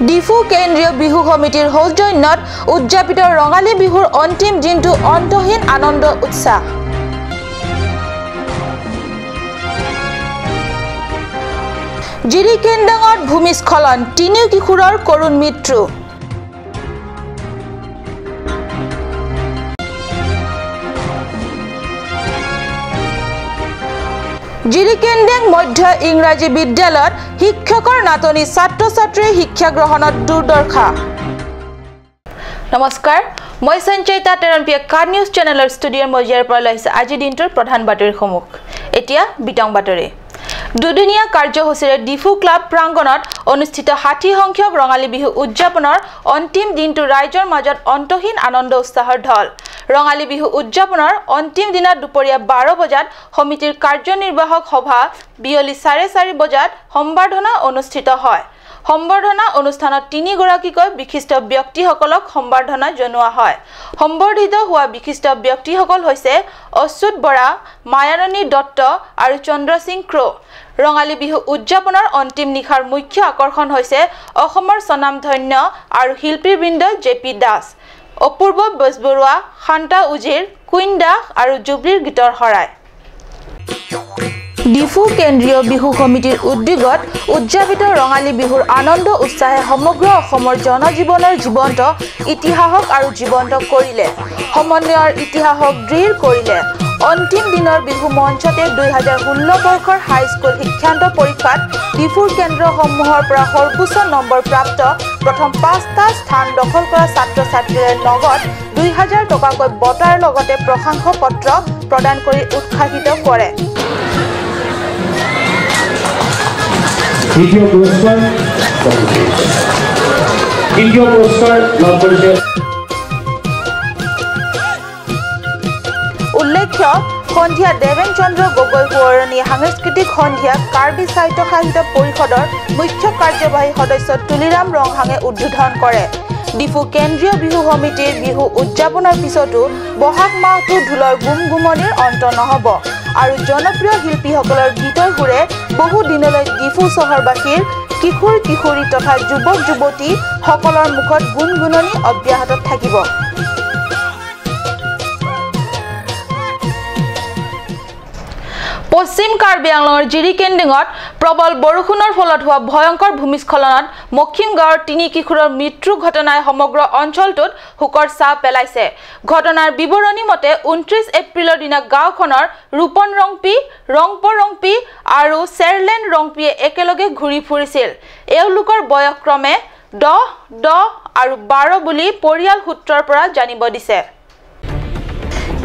ডিফু কেন্দ্ৰীয় বিহু সমিতিৰ সৌজন্যত উদযাপিত ৰঙালী বিহুৰ অন্তিম দিনটো অন্তহীন আনন্দ উৎসাহ। জিৰিকেণ্ডাঙত ভূমিস্খলন, 3 কিশোৰৰ কৰুণ মৃত্যু। জিৰিকেণ্ডাং মধ্য ইংৰাজী বিদ্যালয়ত শিক্ষকৰ নাটনি, ছাত্ৰ-ছাত্ৰীৰ শিক্ষা গ্ৰহণত দুৰ্দশা। নমস্কাৰ, মই সঞ্চয়িতা তেৰণপিয়া কাৰ নিউজ চেনেলৰ ষ্টুডিঅ'ৰ মজিয়াৰ পৰা লৈছে আজি দিনটোৰ প্ৰধান বাতৰিৰ সমুখ। এতিয়া বিতং বাতৰি। দুদিনীয়া কাৰ্যসূচীৰে ডিফু ক্লাব প্ৰাংগণত অনুষ্ঠিত 60 সংখ্যক ৰঙালী বিহু উদযাপনৰ অন্তিম দিনটো ৰাইজৰ মাজত অন্তহীন আনন্দ উৎসাহৰ ঢল। ৰঙালী বিহু উদযাপনৰ অন্তিম দিনা দুপৰীয়া 12 বজাত সমিতিৰ কাৰ্যনিৰ্বাহক সভা, বিয়লি 4:30 বজাত সম্বৰ্ধনা অনুষ্ঠিত হয়। সম্বৰ্ধনা অনুষ্ঠানত 3 গৰাকীকৈ বিশিষ্ট ব্যক্তিসকলক সম্বৰ্ধনা জনোৱা হয়। সম্বৰ্ধিত হোৱা বিশিষ্ট ব্যক্তিসকল হৈছে অচ্যুত বৰা, মায়াৰণী দত্ত আৰু চন্দ্ৰ সিং ক্ৰ। ৰঙালী বিহু উদযাপনৰ অন্তিম নিশাৰ মুখ্য আকৰ্ষণ হৈছে অসমৰ স্বনামধন্য আৰু শিল্পীবৃন্দ জে.পি. দাস, অপূৰ্ব বেজবৰুৱা, শান্তা উজিৰ, কুইন দাস আৰু জুবলিৰ গীতৰ শৰাই। ডিফু কেন্দ্ৰীয় বিহু সমিতিৰ উদ্যোগত উদযাপিত ৰঙালী বিহুৰ আনন্দ উৎসাহে সমগ্ৰ অসমৰ জনজীৱনৰ জীৱন্ত ইতিহাসক আৰু জীৱন্ত কৰিলে, সমন্বয়ৰ ইতিহাসক দৃঢ় কৰিলে। অন্তিম দিনৰ বিহু মঞ্চতে 2016 বৰ্ষৰ হাইস্কুল শিক্ষান্ত পৰীক্ষাত ডিফুৰ কেন্দ্ৰসমূহৰ পৰা সৰ্বোচ্চ নম্বৰ প্ৰাপ্ত প্ৰথম 5টা স্থান দখল কৰা ছাত্ৰ-ছাত্ৰীৰে নগদ 2000 টকাকৈ বঁটাৰ লগতে প্ৰশংসা পত্ৰ প্ৰদান কৰি উৎসাহিত কৰে। উল্লেখ্য, সন্ধিয়া দেৱেন চন্দ্ৰ গগৈ সোঁৱৰণী সাংস্কৃতিক সন্ধিয়া কাৰ্বি সাহিত্য সাহিত্য পৰিষদৰ মুখ্য কাৰ্যবাহী সদস্য তুলিৰাম ৰংহাঙে উদ্বোধন কৰে। ডিফু কেন্দ্ৰীয় বিহু সমিতিৰ বিহু উদযাপনৰ পিছতো বহাগ মাহটো ঢোলৰ গুমগুমনিৰ অন্ত নহ'ব আৰু জনপ্ৰিয় শিল্পীসকলৰ গীতৰ সুৰে বহু দিনলৈ ডিফু চহৰবাসীৰ কিশোৰ কিশোৰী তথা যুৱক যুৱতী সকলৰ মুখত গুণগুণনি অব্যাহত থাকিব। পশ্চিম কাৰ্বি আংলঙৰ জিৰিকেণ্ডাঙত প্ৰবল বৰষুণৰ ফলত হোৱা ভয়ংকৰ ভূমিস্খলনত মখিম গাঁৱৰ 3 কিশোৰৰ মৃত্যুৰ ঘটনাই সমগ্ৰ অঞ্চলটোত শোকৰ ছাঁ পেলাইছে। ঘটনাৰ বিৱৰণী মতে 29 এপ্ৰিলৰ দিনা গাঁওখনৰ ৰূপন ৰংপি, ৰংপ ৰংপি আৰু চেৰলেন ৰংপিয়ে একেলগে ঘূৰি ফুৰিছিল। এওঁলোকৰ বয়স ক্ৰমে 10, 10 আৰু 12 বুলি পৰিয়াল সূত্ৰৰ পৰা জানিব দিছে।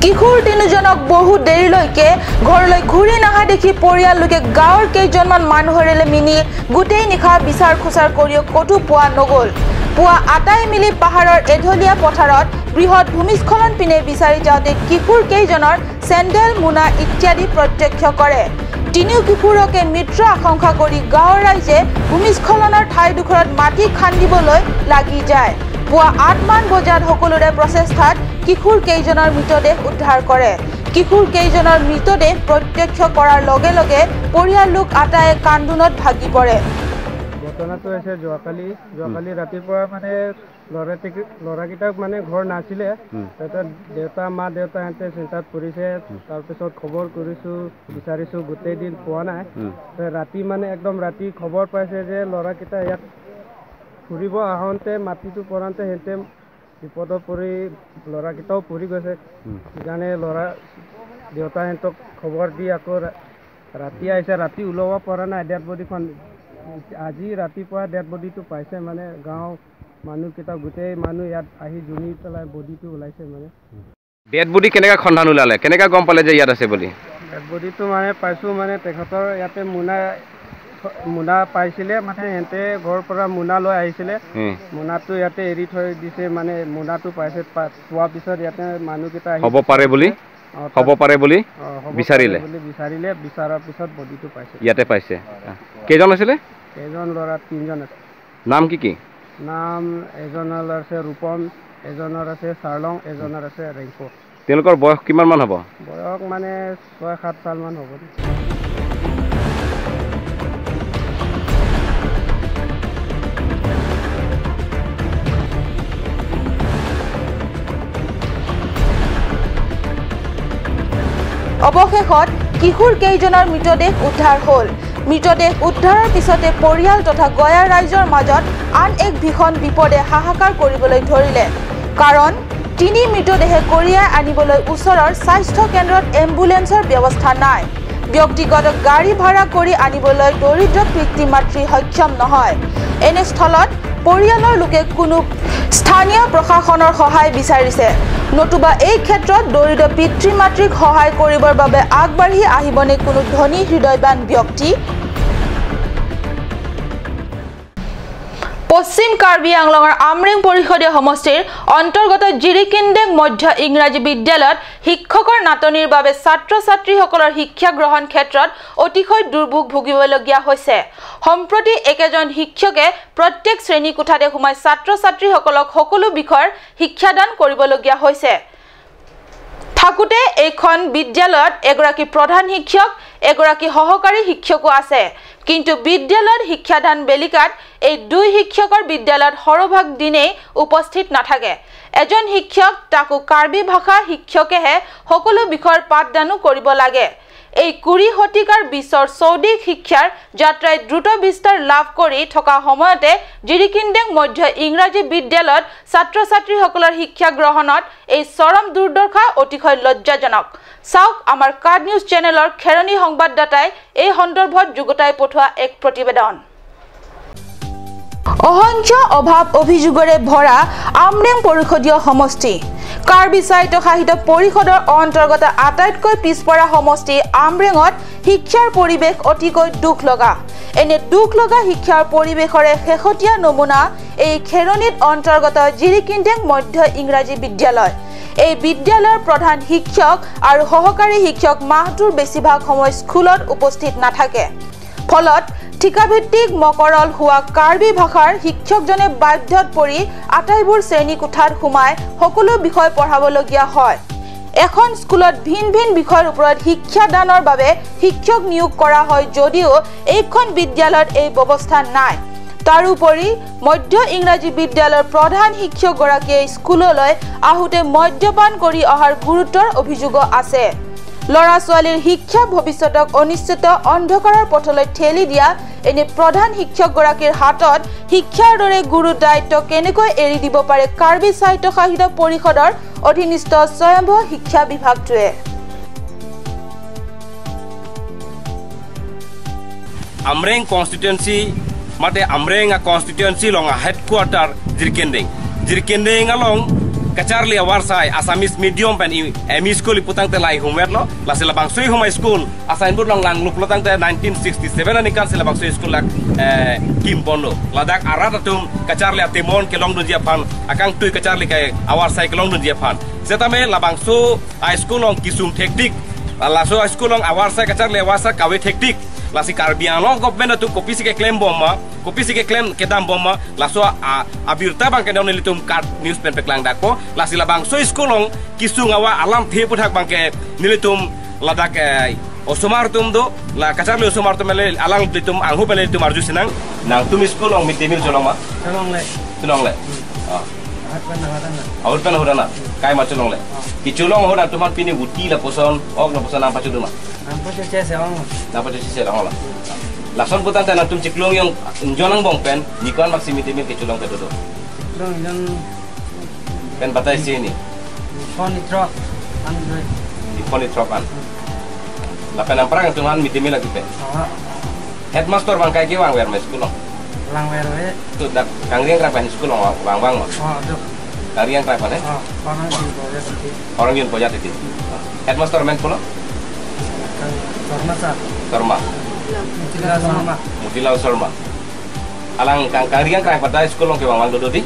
কিশোৰ তিনিজনক বহু দেৰিলৈকে ঘৰলৈ ঘূৰি নাহা দেখি পৰিয়াললোকে গাঁৱৰ কেইজনমান মানুহৰে মিলি গোটেই নিশা বিচাৰ খোচাৰ কৰিও ক'তো পোৱা নগ'ল। পুৱা আটাই মিলি পাহাৰৰ এঢলীয়া পথাৰত বৃহৎ ভূমিস্খলন পিনে বিচাৰি যাওঁতে কিশোৰ কেইজনৰ চেণ্ডেল, মোনা ইত্যাদি প্ৰত্যক্ষ কৰে। 3 কিশোৰকে মৃত্যু আশংকা কৰি গাঁৱৰ ৰাইজে ভূমিস্খলনৰ ঠাইডোখৰত মাটি খান্দিবলৈ লাগি যায়। পুৱা 8 মান বজাত সকলোৰে প্ৰচেষ্টাত কিশোৰ কেইজনৰ মৃতদেহ উদ্ধাৰ কৰে। কিশোৰ কেইজনৰ মৃতদেহ প্ৰত্যক্ষ কৰাৰ লগে লগে পৰিয়াল লোক আটায়ে কান্দোনত ভাগি পৰে। ঘটনাটো হৈছে যোৱাকালি ৰাতিপুৱা মানে ল'ৰাকেইটাক মানে ঘৰ নাছিলে, দেউতা মা দেউতাহঁতে চিন্তাত পৰিছে। তাৰপিছত খবৰ কৰিছোঁ, বিচাৰিছোঁ, গোটেই দিন পোৱা নাই। ৰাতি মানে একদম ৰাতি খবৰ পাইছে যে ল'ৰাকেইটা ইয়াত ফুৰিব আহোঁতে মাটিটো পৰাওঁতে সিহঁতে বিপদত পৰি ল'ৰাকেইটাও পৰি গৈছে। সেইকাৰণে দেউতাহঁতক খবৰ দি আকৌ ৰাতি আহিছে। ৰাতি ওলাব পৰা নাই ডেড বডিখন। আজি ৰাতিপুৱা ডেড বডিটো পাইছে, মানে গাঁও মানুহকেইটা গোটেই মানুহ ইয়াত আহি জুমি পেলাই বডিটো ওলাইছে। মানে ডেড বডি কেনেকৈ সন্ধান ওলালে, কেনেকৈ গম পালে যে ইয়াত আছে বুলি? ডেড বডিটো মানে পাইছোঁ, মানে তেখেতৰ ইয়াতে মোনা পাইছিলে, মানে সিহঁতে ঘৰৰ পৰা মোনা লৈ আহিছিলে। মোনাটো ইয়াতে এৰি থৈ দিছে, মানে মোনাটো পাইছে। পোৱাৰ পিছত ইয়াতে মানুহকেইটা হ'ব পাৰে বুলি বিচাৰিলে। বিচাৰাৰ পিছত বডিটো পাইছে, ইয়াতে পাইছে। কেইজন আছিলে? কেইজন ল'ৰা? 3জন আছে। নাম কি কি? নাম এজনৰ আছে ৰূপম, এজনৰ আছে চাৰলং, এজনৰ আছে ৰেংপ। তেওঁলোকৰ বয়স কিমান মান হ'ব? বয়স মানে 6-7 সাল মান হ'ব। অৱশেষত কিশোৰ কেইজনৰ মৃতদেহ উদ্ধাৰ হ'ল মৃতদেহ উদ্ধাৰৰ পিছতে পৰিয়াল তথা গয়া ৰাইজৰ মাজত আন এক ভীষণ বিপদে হাহাকাৰ কৰিবলৈ ধৰিলে কাৰণ তিনি মৃতদেহে কঢ়িয়াই আনিবলৈ ওচৰৰ স্বাস্থ্য কেন্দ্ৰত এম্বুলেন্সৰ ব্যৱস্থা নাই ব্যক্তিগত গাড়ী ভাড়া কৰি আনিবলৈ দৰিদ্ৰ পিতৃ মাতৃ সক্ষম নহয় এনে স্থলত পৰিয়ালৰ লোকে কোনো স্থানীয় প্ৰশাসনৰ সহায় বিচাৰিছে নতুবা এই ক্ষেত্ৰত দৰিদ্ৰ পিতৃ মাতৃক সহায় কৰিবৰ বাবে আগবাঢ়ি আহিবনে কোনো ধনী হৃদয়বান ব্যক্তি পশ্চিম কাৰ্বি আংলঙৰ আমৰেং পৰিষদীয় সমষ্টিৰ অন্তৰ্গত জিৰিকিণ্ডেং মধ্য ইংৰাজী বিদ্যালয়ত শিক্ষকৰ নাটনিৰ বাবে ছাত্ৰ ছাত্ৰীসকলৰ শিক্ষা গ্ৰহণ ক্ষেত্ৰত অতিশয় দুৰ্ভোগ ভুগিবলগীয়া হৈছে সম্প্ৰতি একেজন শিক্ষকে প্ৰত্যেক শ্ৰেণী কোঠাতে সোমাই ছাত্ৰ ছাত্ৰীসকলক সকলো বিষয়ৰ শিক্ষাদান কৰিবলগীয়া হৈছে থাকুতে এইখন বিদ্যালয়ত এগৰাকী প্ৰধান শিক্ষক এগৰাকী সহকাৰী শিক্ষকো আছে কিন্তু বিদ্যালয়ত শিক্ষাদান বেলিকাত এই দুই শিক্ষকৰ বিদ্যালয়ত সৰভাগ দিনেই উপস্থিত নাথাকে এজন শিক্ষক তাকো কাৰ্বি ভাষা শিক্ষকেহে সকলো বিষয়ৰ পাঠদানো কৰিব লাগে এই 20 শতিকাৰ বিশ্বৰ চৌদিশ শিক্ষাৰ যাত্ৰায় দ্ৰুত বিস্তাৰ লাভ কৰি থকা সময়তে জিৰিকিণ্ডেং মধ্য ইংৰাজী বিদ্যালয়ত ছাত্ৰ ছাত্ৰীসকলৰ শিক্ষা গ্ৰহণত এই চৰম দুৰ্দশা অতিশয় লজ্জাজনক চাওক আমাৰ কাৰ্ড নিউজ চেনেলৰ খেৰণী সংবাদদাতাই এই সন্দৰ্ভত যুগতাই পঠোৱা এক প্ৰতিবেদন অহংখ্য অভাৱ অভিযোগৰে ভৰা আমৰেং পৰিষদীয় সমষ্টি কাৰ্বি স্বায়ত্তশাসিত পৰিষদৰ অন্তৰ্গত আটাইতকৈ পিছপৰা সমষ্টি আমৰেঙত শিক্ষাৰ পৰিৱেশ অতিকৈ দুখ লগা এনে দুখ লগা শিক্ষাৰ পৰিৱেশৰে শেহতীয়া নমুনা এই খেৰণীত অন্তৰ্গত জিৰিকিণ্ডেং মধ্য ইংৰাজী বিদ্যালয় এই বিদ্যালয়ৰ প্ৰধান শিক্ষক আৰু সহকাৰী শিক্ষক মাহটোৰ বেছিভাগ সময় স্কুলত উপস্থিত নাথাকে ফলত ঠিকাভিত্তিক মকৰল হোৱা কাৰ্বি ভাষাৰ শিক্ষকজনে বাধ্যত পৰি আটাইবোৰ শ্ৰেণী কোঠাত সোমাই সকলো বিষয় পঢ়াবলগীয়া হয় এখন স্কুলত ভিন ভিন বিষয়ৰ ওপৰত শিক্ষাদানৰ বাবে শিক্ষক নিয়োগ কৰা হয় যদিও এইখন বিদ্যালয়ত এই ব্যৱস্থা নাই তাৰোপৰি মধ্য ইংৰাজী বিদ্যালয়ৰ প্ৰধান শিক্ষকগৰাকীয়ে স্কুললৈ আহোঁতে মদ্যপান কৰি অহাৰ গুৰুতৰ অভিযোগ আছে লৰা ছোৱালীৰ শিক্ষা ভৱিষ্যতক অনিশ্চিত অন্ধকাৰৰ পথলৈ ঠেলি দিয়া এনে প্ৰধান শিক্ষকগৰাকীৰ হাতত শিক্ষাৰ দৰে গুৰু দায়িত্ব কেনেকৈ এৰি দিব পাৰে কাৰ্বি স্বায়ত্তশাসিত পৰিষদৰ অধীনস্থ স্বয়ম্ভূ শিক্ষা বিভাগটোৱে আমৰেং কনষ্টিটুৱেন্সি mate amrenga constituency longa headquarter jirkendeng along kacharli awarsai Assamese medium pen emi school putang te lai humerlo la sila bangsui huma school asain bur long lang luplo tang te 1967 ani kan sila bangsui school lak kimpondo ladak aratatum kacharli atimon ke long dunjia pan akang tui kacharli kai awarsai ke long dunjia pan setame la bangsu high school long kisum teknik la so school long awarsai kacharli awasa kawe teknik lasi karbiano government tu kopisi ke claim bomba kopisi ke claim kedam bomba laso abirta bang ke daun litum card news pen peklang dako lasi labang so iskolong kisung awa alam the puthak bang ke nilitum ladak osomar tum do la kacharli osomar tum le alang litum anghu pele litum arju sinang nang tum iskolong mitemil joloma tulong le awur pen hodana kai ma tulong le ki tulong hoda tuman pini uti la poson ok na poson apa cuduma dapat cece lah lason putan tanah tum ciklong yang jonang bong pen nikuan maksimiti mil keculong ketutup pen batai sini phonitrop an lapan amprang tuman miti mil lagi pen headmaster bang kai kiwang wer mes kulong lang wer tu dak kangriang rapan kulong bang bang mah kangriang rapan orang yang pojat itu headmaster men kulong Sorma. Mutilau Sorma. Alang kangkarian kang pada sekolah ke bang dodo di.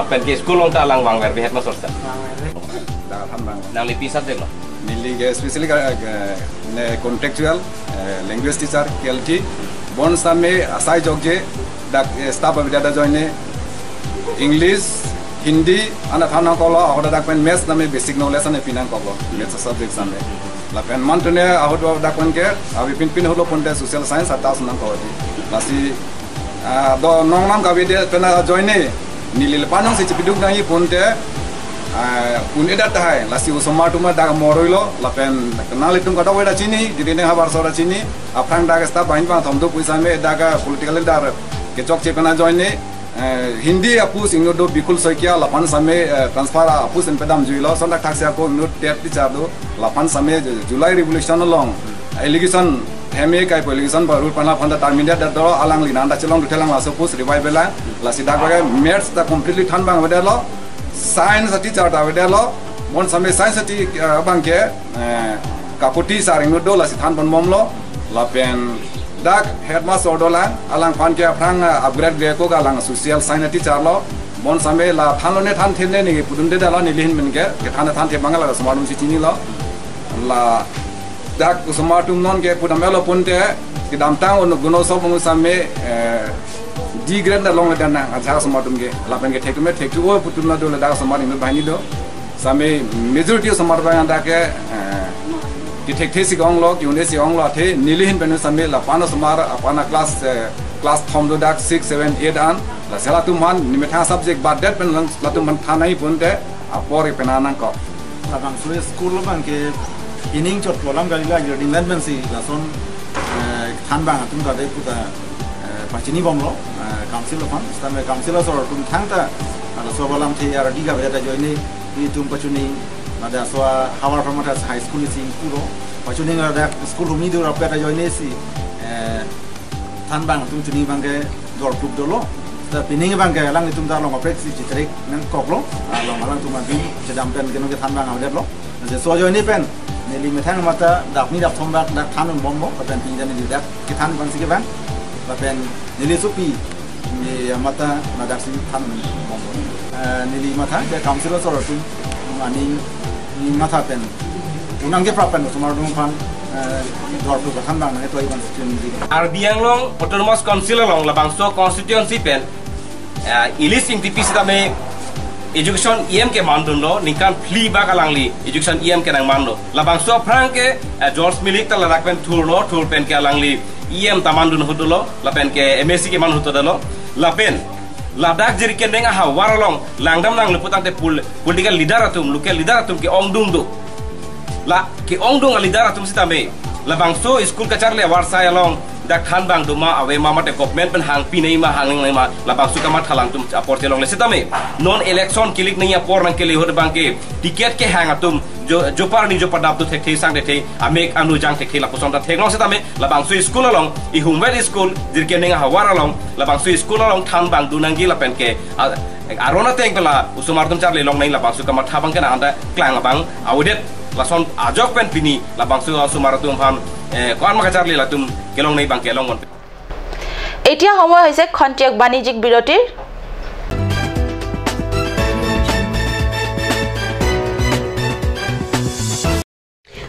Pen ke sekolah ta alang bang verbi headmaster ta. Nang lipi sat dek lo. Nili especially contextual language teacher KLT. Bon same asai jogje dak staff abidada joine English Hindi anak anak kalau aku dak pen maths name basic knowledge ane pinang kau maths subject same. Lapen mantune ahut wa dakon ke abi pin holo ponte social science atas nang ko di lasi do nong nam ka bide pena joine nilil panong si cipiduk nang ponte unida tahai lasi usoma tuma da moroilo lapen kenal itum kata weda cini jadi ne habar sora cini aprang da sta bain bang thomdo puisa me da ga political dar ke chok chepana join ne hindi apus ingdo bikul soikia lapan same transfer apus en pedam juilo sonda taxia ko nut tet ti chado lapan same July revolution long allegation heme kai allegation baru pana phanda terminate da do alang linanda chelong dutelang la supus revival la sida ko maths da completely than bang weda lo science teacher da weda lo mon same science ti bang ke kaputi saring no dola si than bon mom lo la pen dak headmaster dola alang pan ke aprang upgrade ge ko alang social science teacher lo mon same la than ne than thene ni pudun de da lo ni lin men ke than the bangala smartum si chini lo la dak smartum non ke pudamelo ponte ki damtang on guno so mong same di grade long le dana acha smartum ge la pen ke thekume thekku putuna dola da smartum no bani do same majority smartum da ke di thesi gong lo ki unesi gong lo the nilihin penu same la pano smar apana class thom do dak 6 7 8 an la sela tu man nimetha subject bad that pen la tu man thanai punte apore penanang ko abang sule school lo bang ke ining chot kolam galila your development si la son than bang tum da de puta pachini bom lo council lo pan stame council so tum thang ta ala so bolam thi ar diga beta joini ni tum pachuni ada so hawar pramata high school si puro pachuni ada school rumi do rapeta joini si than bang tum chuni bang ke dor pup dolo ta pining bang ke lang tum da lo ngapek si chitrik nan koklo lo malang tum bin chedam pen ke no ke than bang awdet lo je so joini pen neli methang mata dak ni dak thombak dak thanun bombo pen pin dan ni dak ke than bang si ke bang pen nili supi ni mata na dak si thanun bombo nili mata ke council so tum ani ni mata pen unang ke prapen sumar dum pan dor pu than bang na to iban student Arbiang long autonomous council long labang so constituency pen ilis intp sidame education em ke mandun lo nikan fli bakalang li education em ke nang mando labang so prang ke George Milik ta ladak pen thur pen ke alang li em tamandun hudulo lapen ke MSc ke man hutodalo lapen ladak jiri ke neng ha waralong langdam nang luputang te political leader atum local leader atum ke ongdung do la ke ongdung leader atum sitame labang so school ka charle warsai along dak than bang duma awe mama te government pen hang pinai ma hang nang ma labang su kamat halang tum apor telong le sitame non election kilik nang ya por nang ke le hod bang ke ticket ke hang atum jo par ni jo padap tu thek sang de the amek anu jang thek la posom ta thek long sitame labang su school along I humwel school jir ke neng ha war along labang su school along than bang du nang gi la pen ke arona teng pela usumar tum charle long nang labang su kamat thabang ke na anda klang labang awdet lason ajok pen pini labang su sumar tum ham কোন মাকা চারলি লা তুম কেলং নাই বাং কেলং মন এতিয়া সময় হৈছে খন্তেক বাণিজ্যিক বিৰতিৰ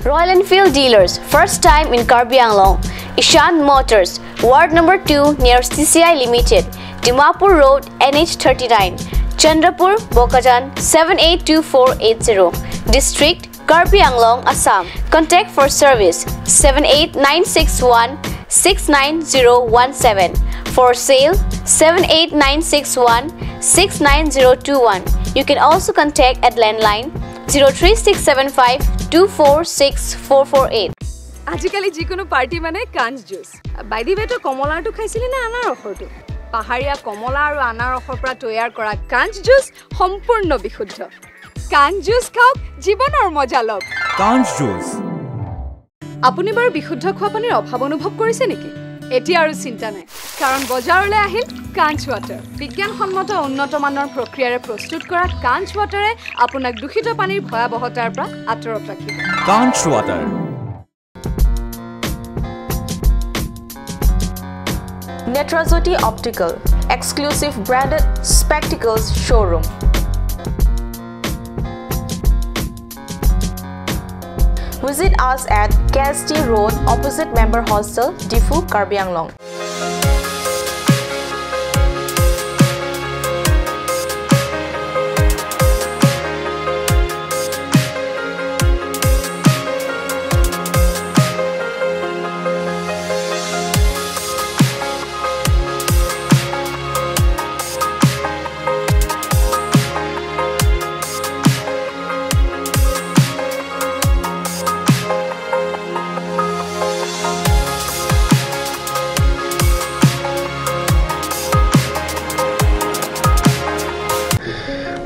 Royal Enfield dealers, first time in Karbi Anglong. Ishan Motors, Ward number 2 near CCI Limited, Dimapur Road, NH39, Chandrapur, Bokajan 782480, District Karbi Anglong, Assam. Contact for service 78961-69017. For sale 78961-69021. You can also contact at landline 03675246448. আজিকালি যিকোনো party মানে কাঞ্জ juice বাইদি বেটো কমলাটো খাইছিলি না আনাৰ ৰসটো পাহাৰীয়া কমলা আৰু আনাৰ ৰসৰ পৰা তৈয়াৰ কৰা কাঞ্জ জুচ সম্পূৰ্ণ বিশুদ্ধ কাঞ্জ জুচ খাওক জীৱনৰ মজা লওক কাঞ্জ জুচ আপুনি বাৰু বিশুদ্ধ খোৱা পানীৰ অভাৱ অনুভৱ কৰিছে নেকি এতিয়া আৰু চিন্তা নাই কাৰণ বজাৰলৈ আহিল কাঞ্জ ৱাটাৰ বিজ্ঞানসন্মত উন্নত মানৰ প্ৰক্ৰিয়াৰে প্ৰস্তুত কৰা কাঞ্জ ৱাটাৰে আপোনাক দূষিত পানীৰ ভয়াৱহতাৰ পৰা আঁতৰত ৰাখিব কাঞ্জ water Netrajoti Optical, exclusive branded spectacles showroom. Visit us at KST Road, opposite Member Hostel, Difu, Karbi Anglong.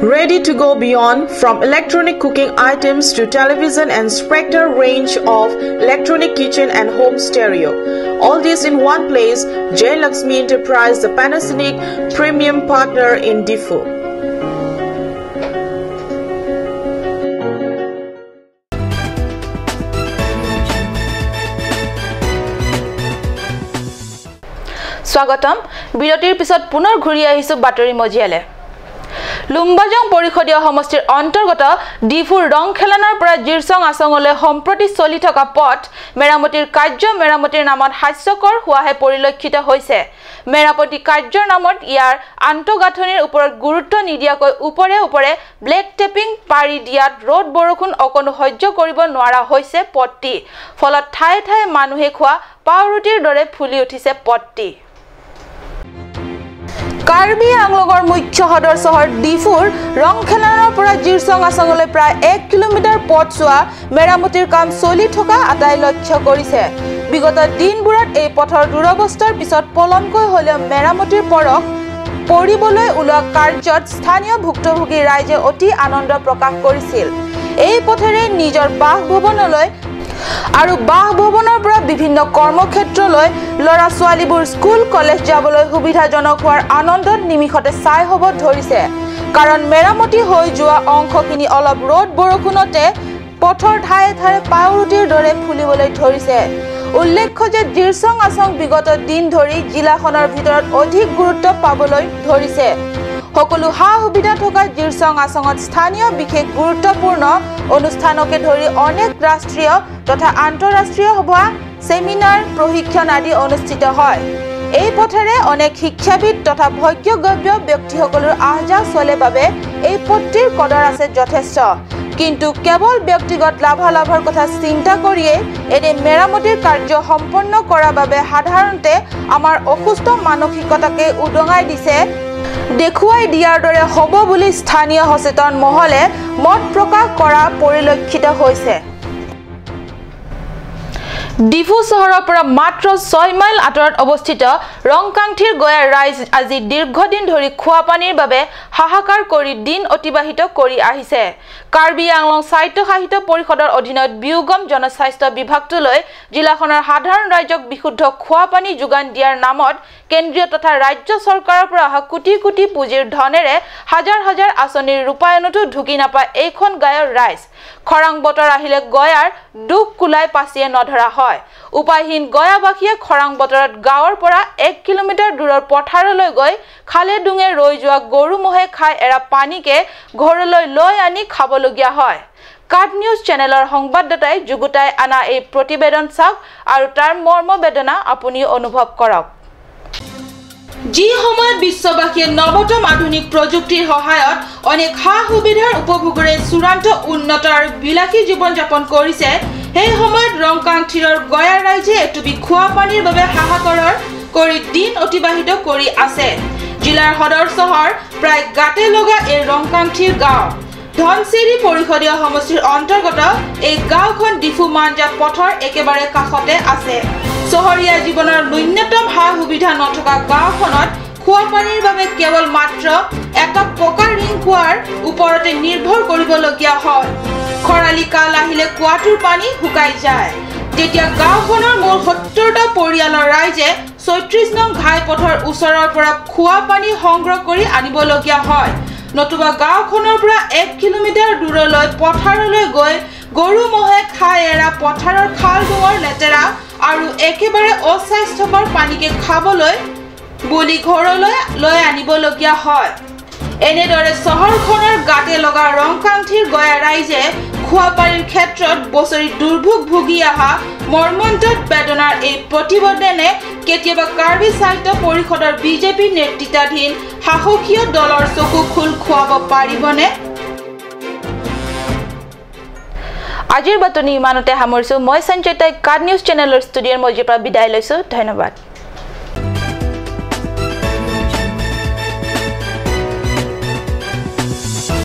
ready to go beyond, from electronic cooking items to television and spectral range of electronic kitchen and home stereo. All this in one place. J. Lakshmi Enterprise, the Panasonic premium partner in Diffu. স্বাগতম বিৰতিৰ পিছত পুনৰ ঘূৰি আহিছো বাতৰি মজিয়ালে লুম্বাজং পৰিষদীয় সমষ্টিৰ অন্তৰ্গত ডিফুৰ ৰংখেলানৰ পৰা জিৰসং আসঙলৈ সম্প্ৰতি চলি থকা পথ মেৰামতিৰ কাৰ্য মেৰামতিৰ নামত হাস্যকৰ হোৱাহে পৰিলক্ষিত হৈছে মেৰামতি কাৰ্যৰ নামত ইয়াৰ আন্তঃগাঁথনিৰ ওপৰত গুৰুত্ব নিদিয়াকৈ ওপৰে ব্লেক টেপিং পাৰি দিয়াত ৰ'দ বৰষুণ অকনো সহ্য কৰিব নোৱাৰা হৈছে পথটি ফলত ঠায়ে ঠায়ে মানুহে খোৱা পাউৰুটিৰ দৰে ফুলি উঠিছে পথটি কাৰ্বি আংলঙৰ মুখ্য সদৰ চহৰ ডিফুৰ ৰংখেলানৰ পৰা জিৰসং আসঙলৈ প্ৰায় 1 কিলোমিটাৰ পথ চোৱা মেৰামতিৰ কাম চলি থকা আটাই লক্ষ্য কৰিছে বিগত দিনবোৰত এই পথৰ দুৰৱস্থাৰ পিছত পলমকৈ হ'লেও মেৰামতিৰ পৰক পৰিবলৈ ওলোৱা কাৰ্যত স্থানীয় ভুক্তভোগী ৰাইজে অতি আনন্দ প্ৰকাশ কৰিছিল এই পথেৰে নিজৰ বাসভৱনলৈ আৰু বাসভৱনৰ পৰা বিভিন্ন কৰ্মক্ষেত্ৰলৈ লৰা ছোৱালীবোৰ স্কুল কলেজ যাবলৈ সুবিধাজনক হোৱাৰ আনন্দত নিমিষতে চাই হ'ব ধৰিছে কাৰণ মেৰামতি হৈ যোৱা অংশখিনি অলপ ৰ'দ বৰষুণতে পথৰ ঠায়ে ঠায়ে পাউৰুটিৰ দৰে ফুলিবলৈ ধৰিছে উল্লেখ্য যে জিৰসং আসং বিগত দিন ধৰি জিলাখনৰ ভিতৰত অধিক গুৰুত্ব পাবলৈ ধৰিছে সকলো হা সুবিধা থকা জিৰসং আসঙত স্থানীয় বিশেষ গুৰুত্বপূৰ্ণ অনুষ্ঠানকে ধৰি অনেক ৰাষ্ট্ৰীয় তথা আন্তঃৰাষ্ট্ৰীয় সভা সেমিনাৰ প্ৰশিক্ষণ আদি অনুষ্ঠিত হয় এই পথেৰে অনেক শিক্ষাবিদ তথা ভোগ্যগব্য ব্যক্তিসকলৰ আহযাহ চলে বাবে এই পথটিৰ কদৰ আছে যথেষ্ট কিন্তু কেৱল ব্যক্তিগত লাভালাভৰ কথা চিন্তা কৰিয়ে এনে মেৰামতিৰ কাৰ্য সম্পন্ন কৰাৰ বাবে সাধাৰণতে আমাৰ অসুস্থ মানসিকতাকে উদঙাই দিছে দেখুৱাই দিয়াৰ দৰে হ'ব বুলি স্থানীয় সচেতন মহলে মত প্ৰকাশ কৰা পৰিলক্ষিত হৈছে ডিফু চহৰৰ পৰা মাত্ৰ 6 মাইল আঁতৰত অৱস্থিত ৰংকাংঠিৰ গয়া ৰাইজ আজি দীৰ্ঘদিন ধৰি খোৱা পানীৰ বাবে হাহাকাৰ কৰি দিন অতিবাহিত কৰি আহিছে কাৰ্বি আংলং স্বায়ত্তশাসিত পৰিষদৰ অধীনত বিউগম জনস্বাস্থ্য বিভাগটোলৈ জিলাখনৰ সাধাৰণ ৰাইজক বিশুদ্ধ খোৱা পানী যোগান দিয়াৰ নামত কেন্দ্ৰীয় তথা ৰাজ্য চৰকাৰৰ পৰা অহা কোটি কোটি পুঁজিৰ ধনেৰে হাজাৰ হাজাৰ আঁচনিৰ ৰূপায়ণতো ঢুকি নাপায় এইখন গাঁৱৰ ৰাইজ খৰাং বতৰ আহিলে গয়াৰ দুখ কুলাই পাছিয়ে নধৰা হয় উপায়হীন গয়াবাসীয়ে খৰাং বতৰত গাঁৱৰ পৰা 1 কিলোমিটাৰ দূৰৰ পথাৰলৈ গৈ খালে ডুঙে ৰৈ যোৱা গৰু মহে খাই এৰা পানীকে ঘৰলৈ লৈ আনি খাবলগীয়া হয় কাট নিউজ চেনেলৰ সংবাদদাতাই যুগুতাই আনা এই প্ৰতিবেদন চাওক আৰু তাৰ মৰ্মবেদনা আপুনি অনুভৱ কৰক যি সময়ত বিশ্ববাসীয়ে নৱতম আধুনিক প্ৰযুক্তিৰ সহায়ত অনেক হা সুবিধাৰ উপভোগৰে চূড়ান্ত উন্নত আৰু বিলাসী জীৱন যাপন কৰিছে সেই সময়ত ৰংকাংঠিৰৰ গয়া ৰাইজে এটুপি খোৱা পানীৰ বাবে হাহাকাৰৰ কৰি দিন অতিবাহিত কৰি আছে জিলাৰ সদৰ চহৰ প্ৰায় গাতে লগা এই ৰংকাংঠিৰ গাঁও ধনচিৰি পৰিষদীয় সমষ্টিৰ অন্তৰ্গত এই গাঁওখন ডিফু মানজাত পথৰ একেবাৰে কাষতে আছে চহৰীয়া জীৱনৰ ন্যূনতম হা সুবিধা নথকা গাঁওখনত খোৱা পানীৰ বাবে কেৱল মাত্ৰ এটা পকা ৰিং কুৱাৰ ওপৰতে নিৰ্ভৰ কৰিবলগীয়া হয় খৰালি কাল আহিলে কুৱাটোৰ পানী শুকাই যায় তেতিয়া গাঁওখনৰ মূল 70টা পৰিয়ালৰ ৰাইজে 36 নং ঘাই পথৰ ওচৰৰ পৰা খোৱা পানী সংগ্ৰহ কৰি আনিবলগীয়া হয় নতুবা গাঁওখনৰ পৰা 1 কিলোমিটাৰ দূৰলৈ পথাৰলৈ গৈ গৰু মহে খাই এৰা পথাৰৰ খাল ডুঙৰ লেতেৰা আৰু একেবাৰে অস্বাস্থ্যকৰ পানীকে খাবলৈ বুলি ঘৰলৈ লৈ আনিবলগীয়া হয় এনেদৰে চহৰখনৰ গাতে লগা ৰংকাংঠিৰ গয়া ৰাইজে খোৱা পানীৰ ক্ষেত্ৰত বছৰি দুৰ্ভোগ ভুগি অহা মৰ্মন্তুদ বেদনাৰ এই প্ৰতিবেদনে কেতিয়াবা কাৰ্বি সাহিত্য পৰিষদৰ বিজেপি নেতৃত্বাধীন সাহসীয় দলৰ চকু খুল খুৱাব পাৰিবনে আজিৰ বাতৰি ইমানতে সামৰিছো মই সঞ্চয়তাই কাৰ্ড নিউজ চেনেলৰ ষ্টুডিঅ'ৰ মজিৰ পৰা বিদায় লৈছো ধন্যবাদ